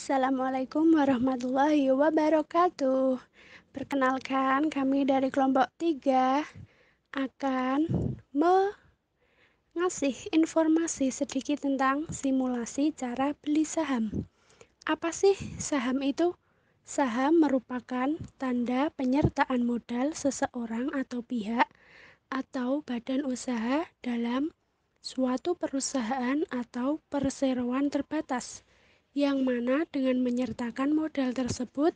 Assalamualaikum warahmatullahi wabarakatuh. Perkenalkan, kami dari kelompok 3 akan mengasih informasi sedikit tentang simulasi cara beli saham. Apa sih saham itu? Saham merupakan tanda penyertaan modal seseorang atau pihak atau badan usaha dalam suatu perusahaan atau perseroan terbatas, yang mana dengan menyertakan modal tersebut,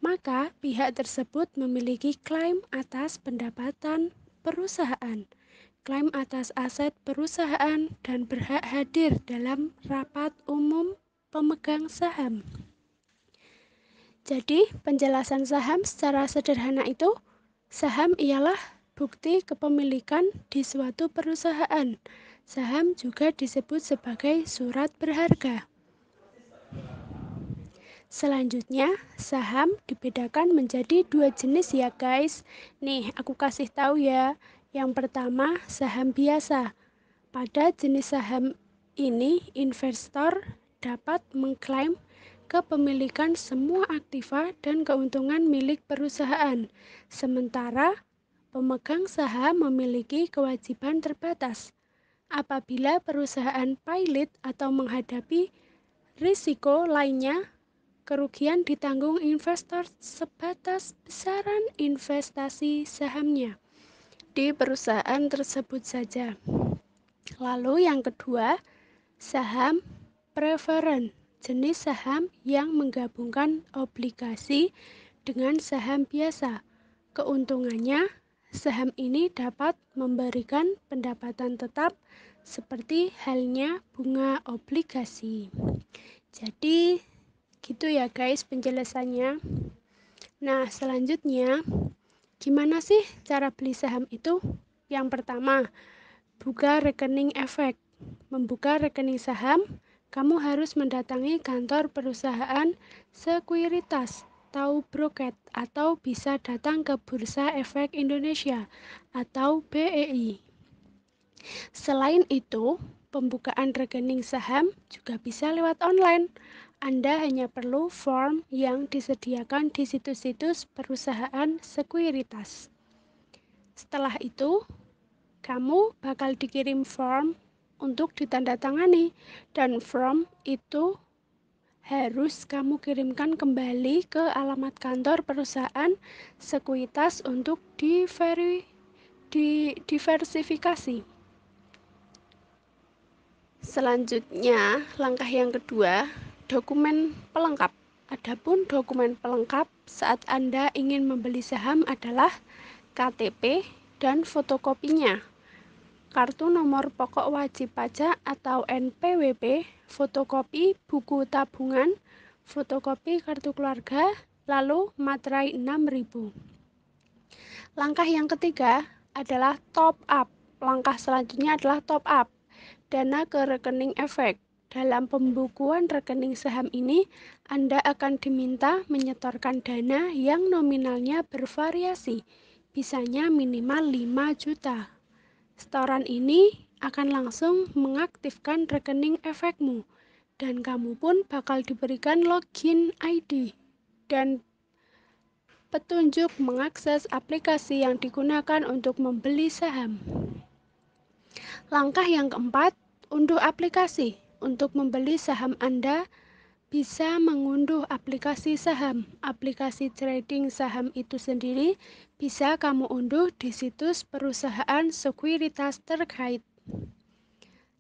maka pihak tersebut memiliki klaim atas pendapatan perusahaan, klaim atas aset perusahaan, dan berhak hadir dalam rapat umum pemegang saham. Jadi, penjelasan saham secara sederhana itu, saham ialah bukti kepemilikan di suatu perusahaan. Saham juga disebut sebagai surat berharga. Selanjutnya, saham dibedakan menjadi 2 jenis ya guys. Nih, aku kasih tahu ya. Yang pertama, saham biasa. Pada jenis saham ini, investor dapat mengklaim kepemilikan semua aktiva dan keuntungan milik perusahaan. Sementara pemegang saham memiliki kewajiban terbatas. Apabila perusahaan pailit atau menghadapi risiko lainnya, kerugian ditanggung investor sebatas besaran investasi sahamnya di perusahaan tersebut saja. Lalu yang kedua, saham preferen, jenis saham yang menggabungkan obligasi dengan saham biasa. Keuntungannya, saham ini dapat memberikan pendapatan tetap seperti halnya bunga obligasi. Jadi, gitu ya guys penjelasannya. Nah, selanjutnya, gimana sih cara beli saham itu? Yang pertama, buka rekening efek. Membuka rekening saham, kamu harus mendatangi kantor perusahaan sekuritas atau broker, atau bisa datang ke Bursa Efek Indonesia atau BEI. Selain itu, pembukaan rekening saham juga bisa lewat online. Anda hanya perlu form yang disediakan di situs-situs perusahaan sekuritas. Setelah itu, kamu bakal dikirim form untuk ditandatangani, dan form itu harus kamu kirimkan kembali ke alamat kantor perusahaan sekuritas untuk diversifikasi. Selanjutnya, langkah yang kedua, dokumen pelengkap. Adapun dokumen pelengkap saat Anda ingin membeli saham adalah KTP dan fotokopinya, kartu nomor pokok wajib pajak atau NPWP, fotokopi buku tabungan, fotokopi kartu keluarga, lalu materai 6.000. Langkah yang ketiga adalah top up. Langkah selanjutnya adalah top up dana ke rekening efek. Dalam pembukuan rekening saham ini, Anda akan diminta menyetorkan dana yang nominalnya bervariasi, bisanya minimal 5 juta. Setoran ini akan langsung mengaktifkan rekening efekmu, dan kamu pun bakal diberikan login ID dan petunjuk mengakses aplikasi yang digunakan untuk membeli saham. Langkah yang keempat, unduh aplikasi. Untuk membeli saham Anda bisa mengunduh aplikasi saham. Aplikasi trading saham itu sendiri bisa kamu unduh di situs perusahaan sekuritas terkait.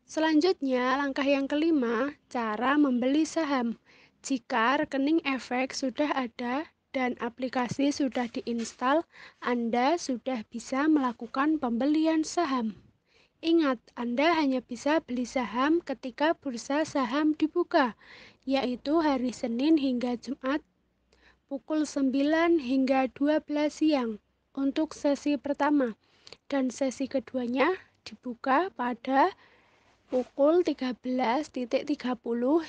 Selanjutnya, langkah yang kelima, cara membeli saham. Jika rekening efek sudah ada dan aplikasi sudah diinstal, Anda sudah bisa melakukan pembelian saham. Ingat, Anda hanya bisa beli saham ketika bursa saham dibuka, yaitu hari Senin hingga Jumat pukul 9 hingga 12 siang untuk sesi pertama, dan sesi keduanya dibuka pada pukul 13.30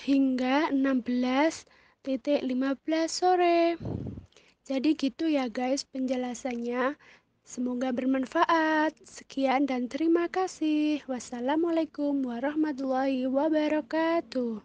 hingga 16.15 sore. Jadi gitu ya guys penjelasannya. Semoga bermanfaat. Sekian dan terima kasih. Wassalamualaikum warahmatullahi wabarakatuh.